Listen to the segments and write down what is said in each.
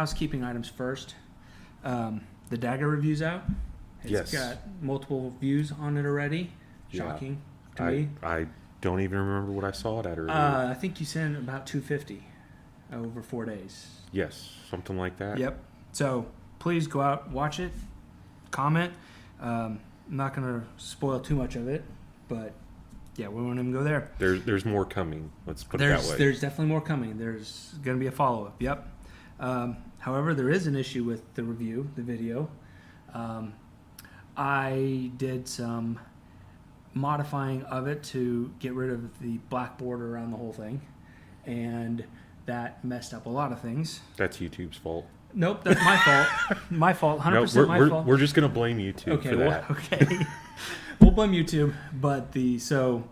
housekeeping items first. The Dagger review's out. It's got multiple views on it already. Shocking to me. I don't even remember what I saw it at earlier. I think you sent about 250 over 4 days. Yes, something like that. Yep. So please go out, watch it, comment. I'm not going to spoil too much of it, but yeah, we won't even go there. There's more coming. Let's put it that way. There's definitely more coming. There's going to be a follow-up. Yep. However, there is an issue with the review, the video. I did some modifying of it to get rid of the black border around the whole thing, and that messed up a lot of things. That's YouTube's fault. Nope, that's my fault. My fault, 100% my fault. We're just going to blame YouTube for that. Okay. We'll blame YouTube, but so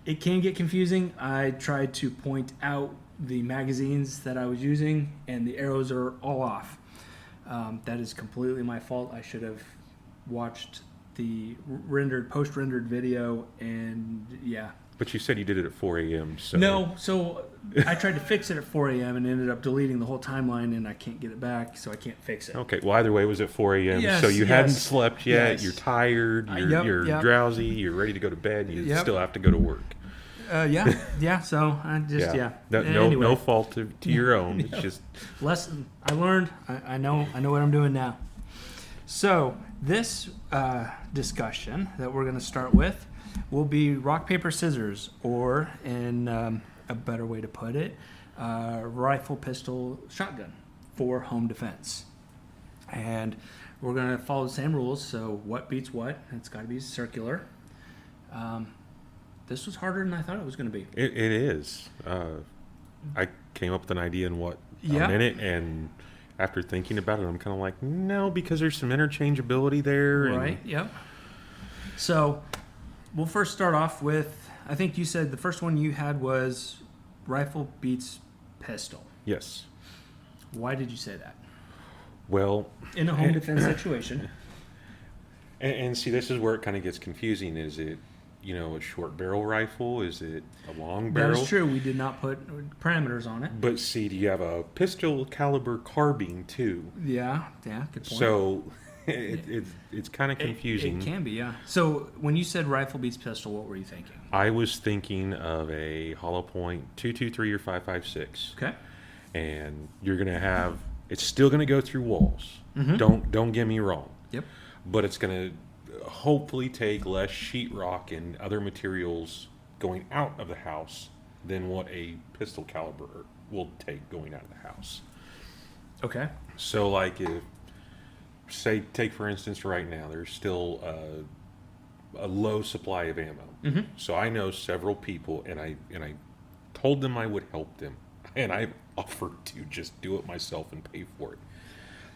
it can get confusing. I tried to point out the magazines that I was using, and the arrows are all off. That is completely my fault. I should have watched the post-rendered video, and yeah. But you said you did it at 4 a.m. So. No, so I tried to fix it at 4 a.m. and ended up deleting the whole timeline, and I can't get it back, so I can't fix it. Okay, well, either way, it was at 4 a.m., yes, so you hadn't slept yet, you're tired, you're drowsy, you're ready to go to bed, and you still have to go to work. So I just, anyway. No fault to your own. It's just lesson I learned. I know what I'm doing now. So this discussion that we're going to start with will be rock, paper, scissors, or in a better way to put it, rifle, pistol, shotgun for home defense. And we're going to follow the same rules. So what beats what? It's got to be circular. This was harder than I thought it was going to be. It is. I came up with an idea in a minute, and after thinking about it, I'm kind of like, no, because there's some interchangeability there. Right, yep. So we'll first start off with, I think you said the first one you had was rifle beats pistol. Yes. Why did you say that? Well, in a home defense situation. And see, this is where it kind of gets confusing. Is it, a short barrel rifle? Is it a long barrel? That is true. We did not put parameters on it. But see, do you have a pistol caliber carbine too? Yeah, good point. So it's kind of confusing. It can be, yeah. So when you said rifle beats pistol, what were you thinking? I was thinking of a hollow point 223 or 5.56. Okay. And you're gonna have, it's still gonna go through walls. Mm-hmm. Don't get me wrong. Yep. But it's gonna hopefully take less sheetrock and other materials going out of the house than what a pistol caliber will take going out of the house. Okay. So like if, take for instance right now, there's still a low supply of ammo. Mm-hmm. So I know several people, and I told them I would help them, and I offered to just do it myself and pay for it,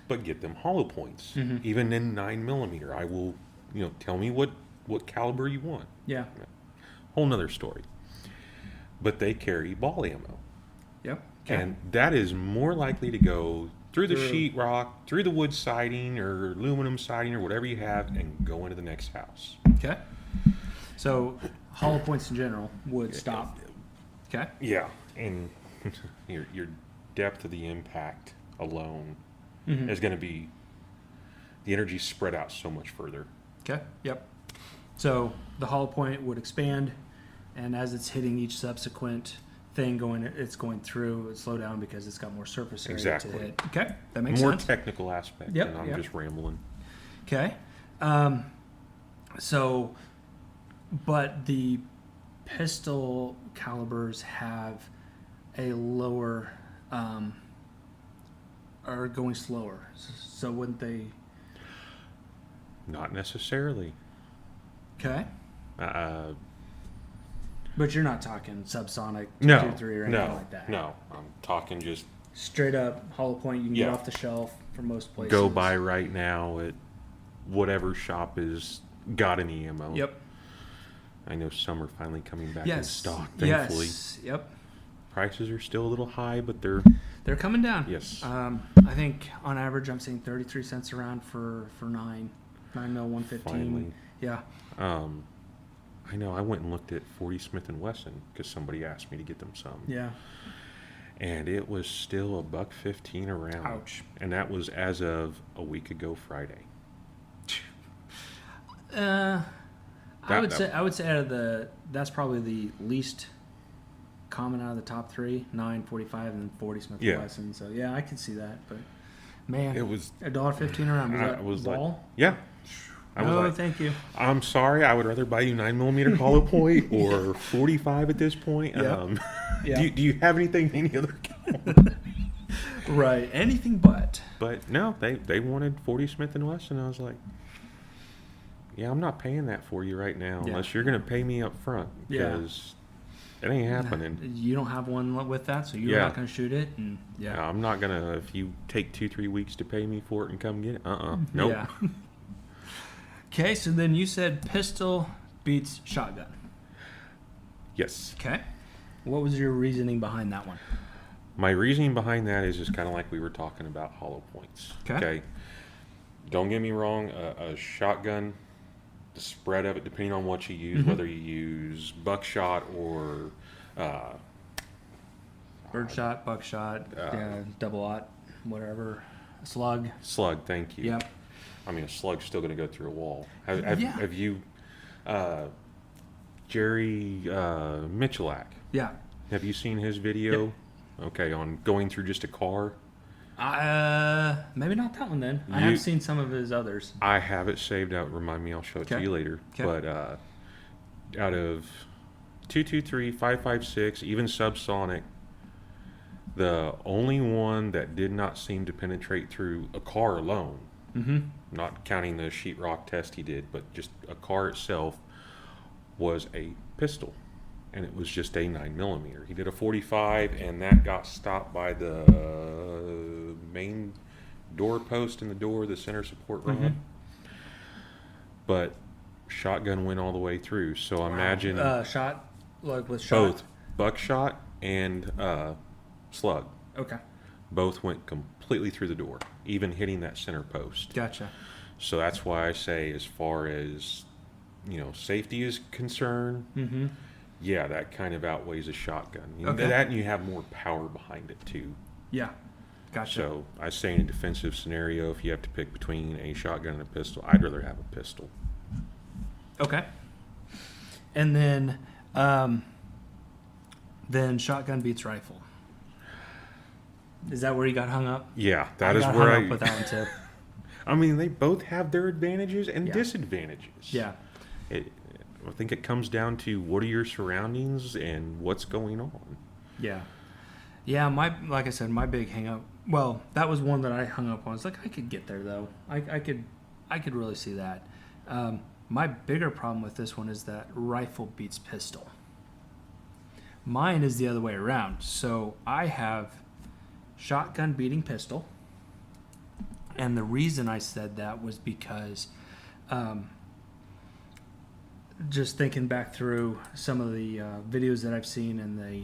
but get them hollow points. Mm-hmm. Even in 9mm, I will, tell me what caliber you want. Yeah. Whole nother story. But they carry ball ammo. Yep. Okay. And that is more likely to go through the sheetrock, through the wood siding or aluminum siding or whatever you have, and go into the next house. Okay. So hollow points in general would stop. Okay. Yeah, and your depth of the impact alone mm-hmm. is going to be the energy spread out so much further. Okay. Yep. So the hollow point would expand, and as it's hitting each subsequent thing it's going through, it slow down because it's got more surface area to hit. Okay, that makes more sense. More technical aspect, and I'm just rambling. Okay. So, but the pistol calibers have a lower, are going slower. So wouldn't they? Not necessarily. Okay. But you're not talking subsonic 223 or anything like that. No, I'm talking just straight up hollow point you can get off the shelf for most places. Go buy right now at whatever shop is got any ammo. Yep. I know some are finally coming back in stock, thankfully. Yes. Yep. Prices are still a little high, but they're coming down. Yes. I think on average I'm seeing 33 cents around for 9mm 115. Finally. Yeah. I know. I went and looked at 40 Smith & Wesson because somebody asked me to get them some. Yeah. and it was still $1.15 a round. Ouch. And that was as of a week ago Friday. I would say that's probably the least common out of the top three, 9, 45, and 40 Smith & Wesson. So yeah, I could see that. But man, it was $1.15 a round. Was that ball? Like, yeah. I was like, thank you. I'm sorry. I would rather buy you 9mm hollow point or 45 at this point. Yep. Do you have anything any other caliber? Right. Anything but. But no, they wanted 40 Smith & Wesson. I was like, yeah, I'm not paying that for you right now unless you're going to pay me up front because it ain't happening. You don't have one with that, so you're not going to shoot it. And I'm not going to, if you take 2-3 weeks to pay me for it and come get it, nope. Yeah. Okay, so then you said pistol beats shotgun. Yes. Okay. What was your reasoning behind that one? My reasoning behind that is just kind of like we were talking about hollow points. Okay. Don't get me wrong, a shotgun, the spread of it, depending on what you use, whether you use buckshot or birdshot, buckshot, double-aught, whatever, slug. Slug, thank you. Yep. I mean, a slug's still going to go through a wall. Have you, Jerry Miculek? Yeah. Have you seen his video? Yep. Okay, on going through just a car. Maybe not that one then. I have seen some of his others. I have it saved out. Remind me, I'll show it to you later. Okay. But out of 223, 556, even subsonic, the only one that did not seem to penetrate through a car alone, not counting the sheetrock test he did, but just a car itself, was a pistol. And it was just a 9mm. He did a 45, and that got stopped by the main door post in the door, the center support rod. But shotgun went all the way through. So imagine shot, like with shot? Both buckshot and slug. Okay. Both went completely through the door, even hitting that center post. Gotcha. So that's why I say, as far as safety is concerned. Yeah, that kind of outweighs a shotgun. Okay. That, and you have more power behind it too. Yeah, gotcha. So I say in a defensive scenario, if you have to pick between a shotgun and a pistol, I'd rather have a pistol. Okay. And then shotgun beats rifle. Is that where you got hung up? Yeah, I got hung up with that one too. I mean, they both have their advantages and disadvantages. Yeah. I think it comes down to what are your surroundings and what's going on. Yeah. Yeah, like I said, my big hang up, well, that was one that I hung up on. It's like, I could get there though. I could really see that. My bigger problem with this one is that rifle beats pistol. Mine is the other way around. So I have shotgun beating pistol. And the reason I said that was because just thinking back through some of the videos that I've seen in the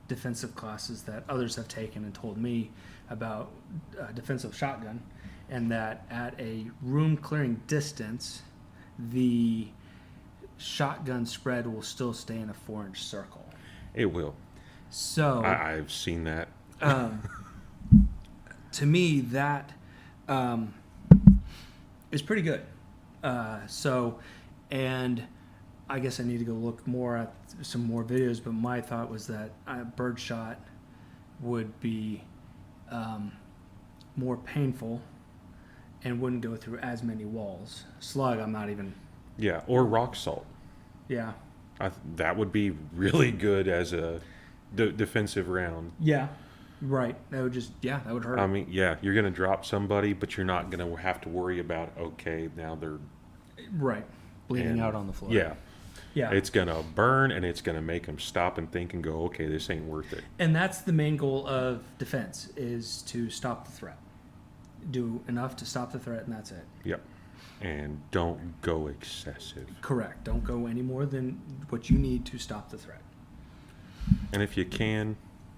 defensive classes that others have taken and told me about defensive shotgun, and that at a room clearing distance, the shotgun spread will still stay in a 4-inch circle. It will. So I've seen that. To me, that is pretty good. And I guess I need to go look more at some more videos, but my thought was that birdshot would be more painful and wouldn't go through as many walls. Slug, I'm not even... Yeah, or rock salt. Yeah. That would be really good as a defensive round. Yeah, right. That would hurt. I mean, yeah, you're going to drop somebody, but you're not going to have to worry about, okay, now they're... Right. Bleeding out on the floor. Yeah. Yeah. It's going to burn, and it's going to make them stop and think and go, okay, this ain't worth it. And that's the main goal of defense, is to stop the threat. Do enough to stop the threat, and that's it. Yep. And don't go excessive. Correct. Don't go any more than what you need to stop the threat. And if you can,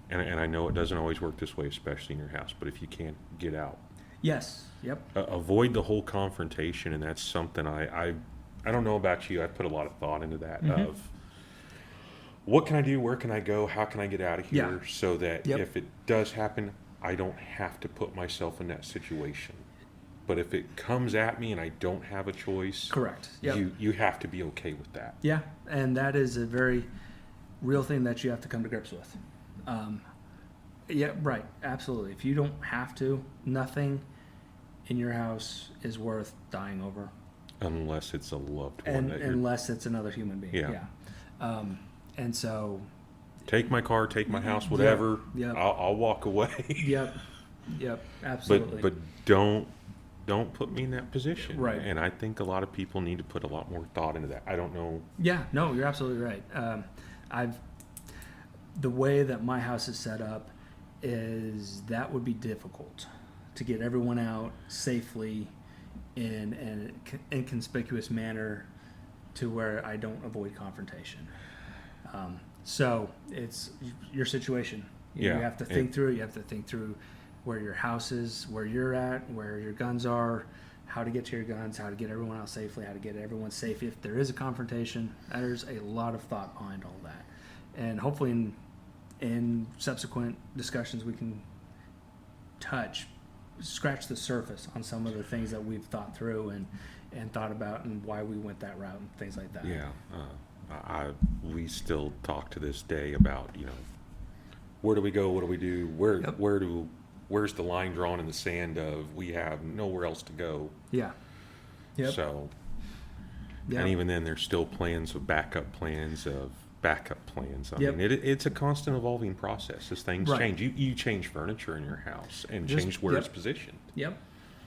and I know it doesn't always work this way, especially in your house, but if you can, get out. Yes. Yep. Avoid the whole confrontation, and that's something I don't know about you. I put a lot of thought into that. Of what can I do? Where can I go? How can I get out of here? Yeah. So that Yep. if it does happen, I don't have to put myself in that situation. But if it comes at me and I don't have a choice, Correct. Yep. you have to be okay with that. Yeah, and that is a very real thing that you have to come to grips with. Yeah, right. Absolutely. If you don't have to, nothing in your house is worth dying over, Unless it's a loved one. and that you're, unless it's another human being. Yeah. And so, take my car, take my house, whatever. Yep. I'll walk away. yep, absolutely. But don't put me in that position. Right. And I think a lot of people need to put a lot more thought into that. I don't know. Yeah, no, you're absolutely right. The way that my house is set up is that would be difficult to get everyone out safely in an inconspicuous manner to where I don't avoid confrontation. So it's your situation. You Yeah, have to think through it. You have to think through where your house is, where you're at, where your guns are, how to get to your guns, how to get everyone out safely, how to get everyone safe if there is a confrontation. There's a lot of thought behind all that. And hopefully in subsequent discussions we can scratch the surface on some of the things that we've thought through and thought about and why we went that route and things like that. Yeah. We still talk to this day about, where do we go? What do we do? Yep. Where's the line drawn in the sand of we have nowhere else to go? Yeah. Yep. So, Yeah. and even then there's still plans of backup plans of backup plans. I Yep. mean, it's a constant evolving process as things Right. change. You change furniture in your house and Just- change where yep. it's positioned. Yep.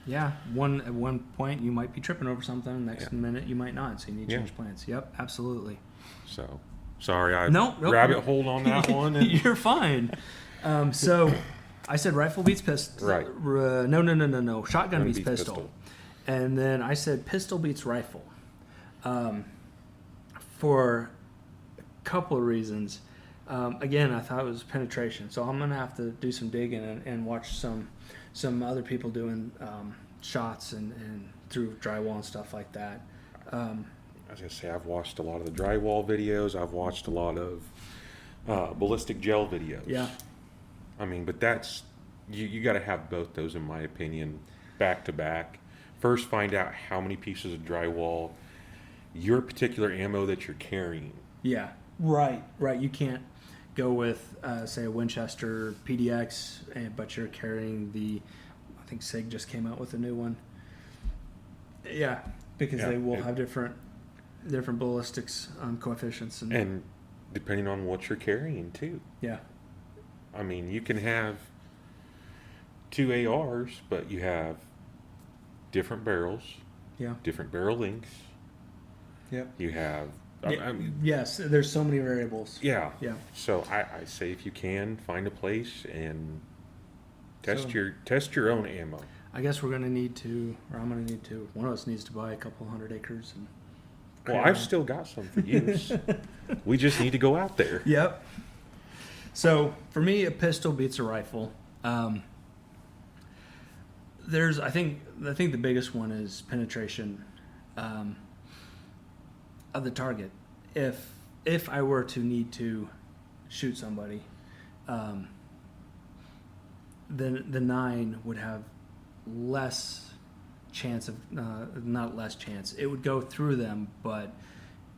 Yeah. At one point you might be tripping over something. Next minute you might not. So you need to Yeah. change plans. Yep. Absolutely. So, sorry, I No, rabbit hole on that one. And You're fine. So I said rifle beats pistol. Right. No. Shotgun beats beats pistol. pistol. And then I said pistol beats rifle. For a couple of reasons. Again, I thought it was penetration. So I'm going to have to do some digging and watch some other people doing shots and through drywall and stuff like that. I was gonna say I've watched a lot of the drywall videos. I've watched a lot of ballistic gel videos. Yeah. I mean, but that's you got to have both those, in my opinion, back to back. First, find out how many pieces of drywall, your particular ammo that you're carrying. Yeah. Right. You can't go with, say, a Winchester PDX, but you're carrying I think SIG just came out with a new one. Yeah, because Yeah, they will it- have different ballistics coefficients. And depending on what you're carrying, too. Yeah. I mean, you can have 2 ARs, but you have different barrels, Yeah. different barrel lengths. Yep. You have, I mean, Yes, there's so many variables. yeah. Yeah. So I say if you can, find a place and test So- your own ammo. I guess I'm gonna need to. One of us needs to buy a couple 100 acres. Well, I've still got some for use. We just need to go out there. Yep. So for me, a pistol beats a rifle. I think the biggest one is penetration of the target. If I were to need to shoot somebody, then the 9 would have less chance of not less chance. It would go through them, but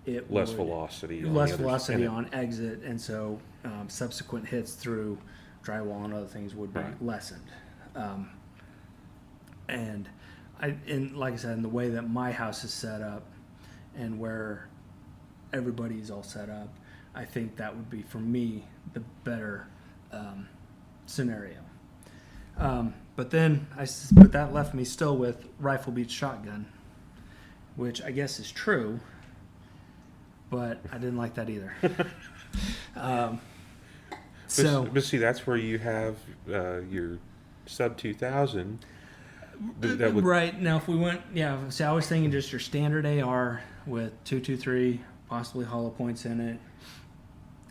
it Less would, velocity. On less the other velocity and on exit, and so subsequent hits through drywall and other things would be Right. lessened. And like I said, in the way that my house is set up, and where everybody's all set up, I think that would be for me the better scenario. But that left me still with rifle beats shotgun, which I guess is true, but I didn't like that either. But see, that's where you have your sub 2000. That would, Right now, if we went, see, I was thinking just your standard AR with 223, possibly hollow points in it,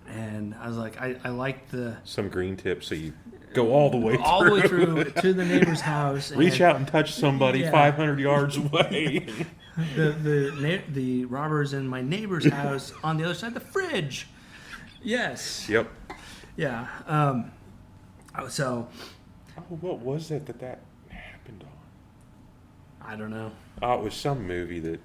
and I was like, I like the some green tips, so you go all the way through to the neighbor's house. Reach and out and touch somebody Yeah. 500 yards away. the robbers in my neighbor's house on the other side of the fridge. Yes. Yep. Yeah. So Oh, what was it that happened on? I don't know. Oh, it was some movie that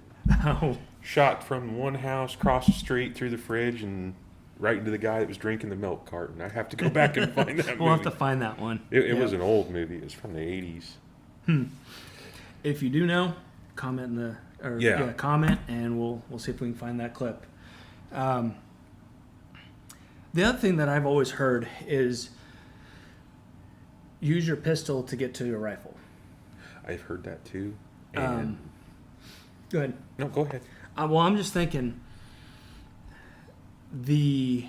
Oh. shot from one house across the street through the fridge and right into the guy that was drinking the milk carton. I have to go back and find that We'll movie. have to find that one. It Yeah. was an old movie. It was from the 80s. If you do know, comment in the comment, and we'll see if we can find that clip. The other thing that I've always heard is use your pistol to get to your rifle. I've heard that too. And Go ahead. no, go ahead. Well, I'm just thinking the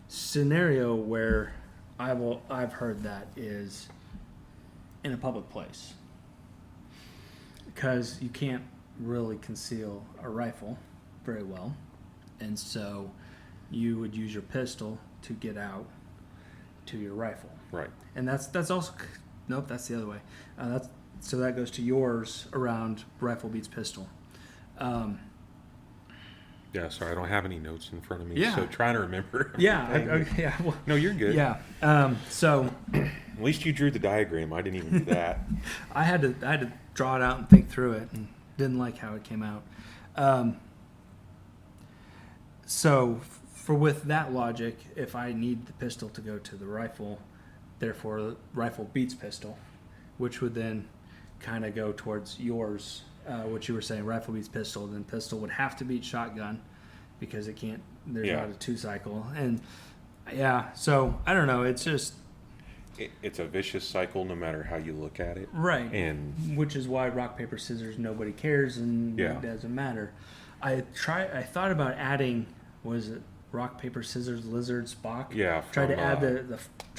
scenario where I've heard that is in a public place, because you can't really conceal a rifle very well, and so you would use your pistol to get out to your rifle. Right. And that's also nope, that's the other way. So that goes to yours around rifle beats pistol. Yeah, sorry, I don't have any notes in front of me. Yeah. So trying to remember. Yeah, yeah. Well, No, you're good. yeah. So At least you drew the diagram. I didn't even do that. I had to draw it out and think through it, and didn't like how it came out. So with that logic, if I need the pistol to go to the rifle, therefore the rifle beats pistol, which would then kind of go towards yours, what you were saying, rifle beats pistol, then pistol would have to beat shotgun because it can't, there's Yeah. not a 2-cycle. And yeah, so I don't know, it's just It's a vicious cycle no matter how you look at it. right. And Which is why rock, paper, scissors, nobody cares, and Yeah. it doesn't matter. I thought about adding, was it rock, paper, scissors, lizard, Spock? yeah, Tried from, to add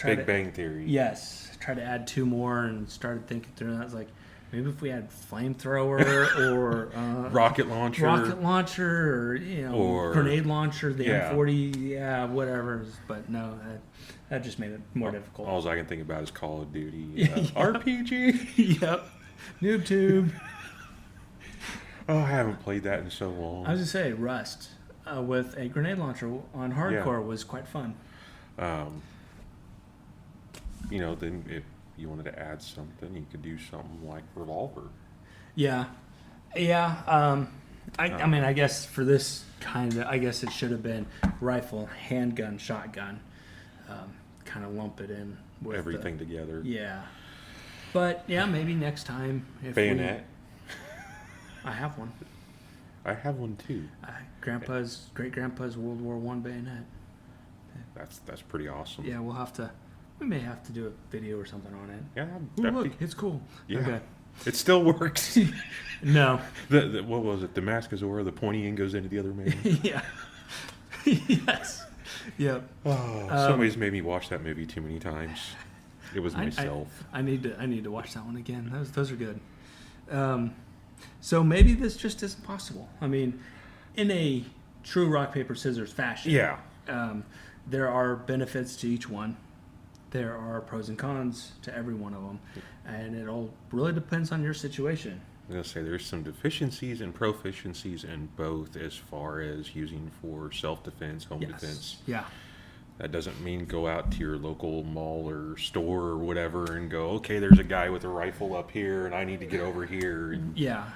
Big Bang Theory. Yes, tried to add 2 more and started thinking through that. I was like, maybe if we had flamethrower or Rocket launcher. or Or- grenade launcher, the yeah. M40, yeah, whatever. But no, that just made it more difficult. All I can think about is Call of Duty. Yeah. RPG. Yep, noob tube. Oh, I haven't played that in so long. I was gonna say Rust with a grenade launcher on hardcore was quite fun. Then if you wanted to add something, you could do something like revolver. Yeah. I mean, I guess for this I guess it should have been rifle, handgun, shotgun. Kind of lump it in with Everything together. Yeah. But yeah, maybe next time. If Bayonet. I have one. I have one too. Great grandpa's World War I bayonet. That's pretty awesome. Yeah, we may have to do a video or something on it. Yeah. Ooh, that'd look, be- it's cool. Yeah. Okay. It still works. No. What was it? The Damascus, the pointy end goes into the other man. Yeah. Yes. Yep. Oh, somebody's made me watch that movie too many times. It was myself. I need to watch that one again. Those are good. So maybe this just isn't possible. I mean, in a true rock paper scissors fashion. Yeah. There are benefits to each one. There are pros and cons to every one of them, and it all really depends on your situation. I'm going to say there's some deficiencies and proficiencies in both as far as using for self-defense, home defense. Yeah. That doesn't mean go out to your local mall or store or whatever and go, okay, there's a guy with a rifle up here and I need to get over here. And Yeah.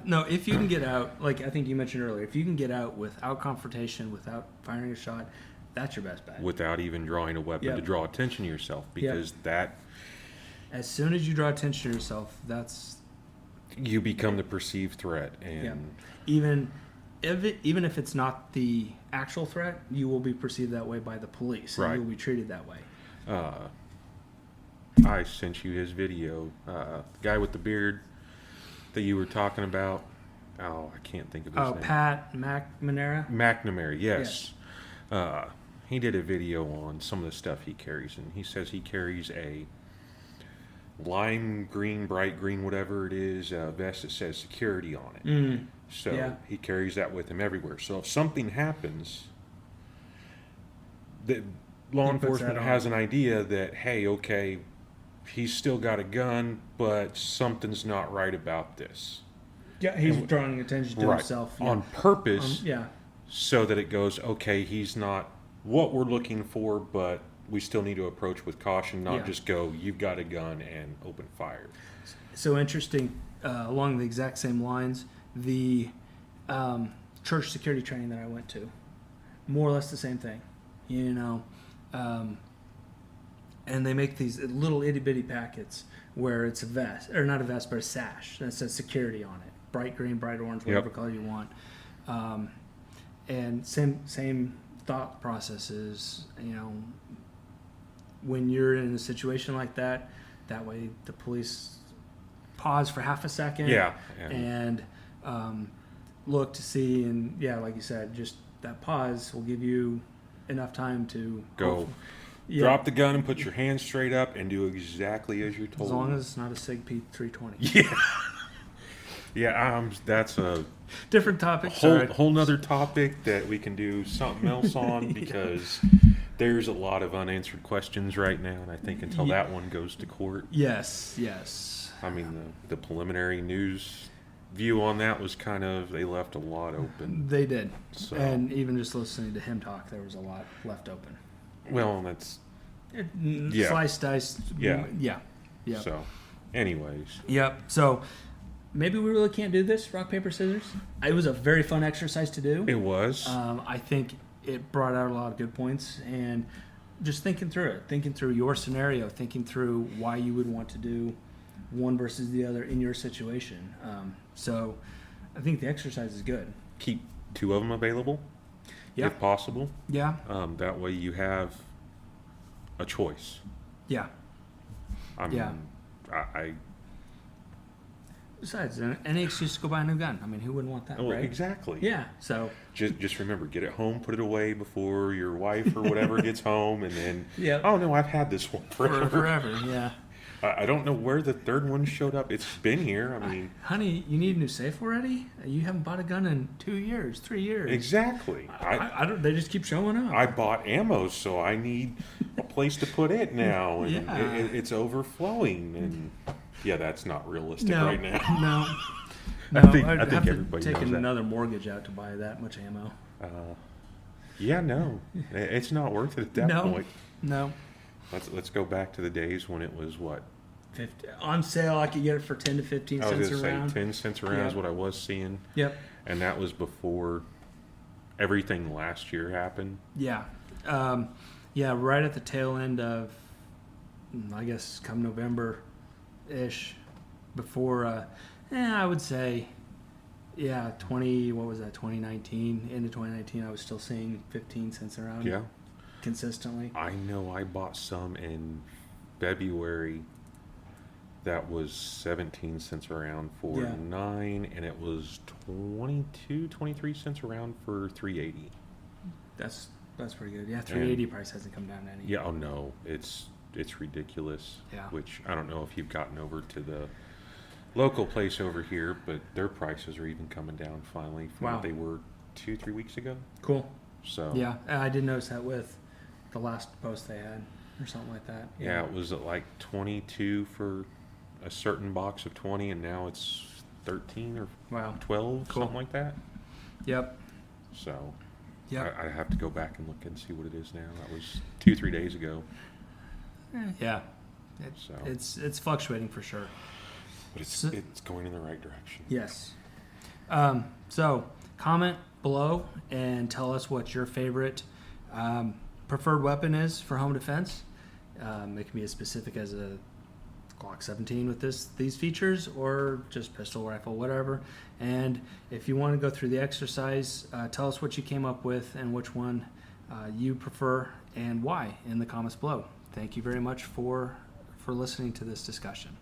No, if you can get out, like I think you mentioned earlier, if you can get out without confrontation, without firing a shot, that's your best bet. without even drawing a weapon to draw attention to yourself, because that As soon as you draw attention to yourself, you become the perceived threat. And even if it's not the actual threat, you will be perceived that way by the police. Right. And you will be treated that way. I sent you his video. The guy with the beard that you were talking about. Oh, I can't think of his name. Pat McNamara? McNamara, yes. He did a video on some of the stuff he carries, and he says he carries a lime green, bright green, whatever it is, vest that says security on it. So he carries that with him everywhere. So if something happens, the law enforcement has an idea that, hey, okay, he's still got a gun, but something's not right about this. Yeah, he's drawing attention to himself. On purpose, yeah. so that it goes, okay, he's not what we're looking for, but we still need to approach with caution, not Yeah. just go, you've got a gun and open fire. So interesting, along the exact same lines, the church security training that I went to, more or less the same thing, you know. And they make these little itty bitty packets where it's a vest, or not a vest, but a sash that says security on it. Bright green, bright orange, whatever color you want. And same thought processes, you know, when you're in a situation like that, that way the police pause for half a second and look to see, and like you said, just that pause will give you enough time to go drop the gun and put your hands straight up and do exactly as you're told. As long as it's not a SIG P320. That's a different topic. Whole nother topic that we can do something else on because there's a lot of unanswered questions right now, and I think until that one goes to court. Yes. I mean, the preliminary news view on that was kind of, they left a lot open. They did. So, and even just listening to him talk, there was a lot left open. Well, that's... Slice, dice. Yeah. So, anyways. Yep. So, maybe we really can't do this, rock, paper, scissors. It was a very fun exercise to do. It was. I think it brought out a lot of good points, and just thinking through your scenario, thinking through why you would want to do one versus the other in your situation. So I think the exercise is good. Keep 2 of them available, if possible. Yeah. That way you have a choice. Yeah. I mean, I Besides, any excuse to go buy a new gun. I mean, who wouldn't want that, right? Exactly. Yeah. So just remember, get it home, put it away before your wife or whatever gets home, and then oh no, I've had this one forever. Yeah. I don't know where the third one showed up. It's been here. I mean, honey, you need a new safe already? You haven't bought a gun in 2 years, 3 years. Exactly. I don't. They just keep showing up. I bought ammo, so I need a place to put it now, and it's overflowing. And that's not realistic right now. No. I think I'd have everybody to take knows another mortgage out to buy that much ammo. No, it's not worth it at that point. No. Let's go back to the days when it was what? 50 on sale. I could get it for 10 to 15 cents a round. I was going to say 10 cents a round is what I was seeing. Yep. And that was before everything last year happened. Yeah. Right at the tail end of, I guess, come November-ish, before, I would say, 2019, into 2019, I was still seeing 15 cents a round. Yeah. Consistently. I know I bought some in February that was 17 cents a round for 9, and it was 23 cents a round for 380. That's pretty good. Yeah, 380 price hasn't come down any. Yeah, no, it's ridiculous. Yeah. Which I don't know if you've gotten over to the local place over here, but their prices are even coming down finally from what they were 2-3 weeks ago. Cool. So I did notice that with the last post they had or something like that. Yeah, it was at like 22 for a certain box of 20, and now it's 13 or 12, something like that. Yep. So I have to go back and look and see what it is now. That was 2-3 days ago. Yeah. It's fluctuating for sure. But it's going in the right direction. Yes. So comment below and tell us what your favorite preferred weapon is for home defense. It can be as specific as a Glock 17 with these features, or just pistol, rifle, whatever. And if you want to go through the exercise, tell us what you came up with and which one you prefer and why in the comments below. Thank you very much for listening to this discussion.